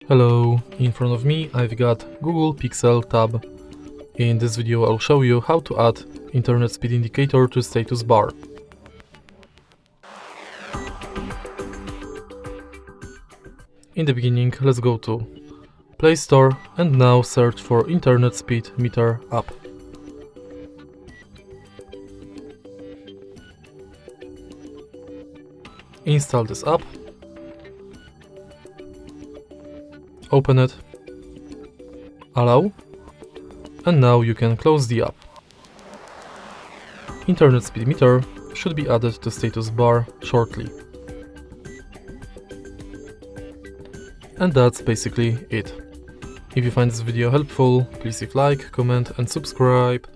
Hello, in front of me I've got Google Pixel tab. In this video I'll show you how to add internet speed indicator to status bar. In the beginning, let's go to Play Store and now search for Internet Speed Meter app. Install this app, open it, allow, and now you can close the app. Internet speed meter should be added to status bar shortly. And that's basically it. If you find this video helpful, please leave like, comment and subscribe.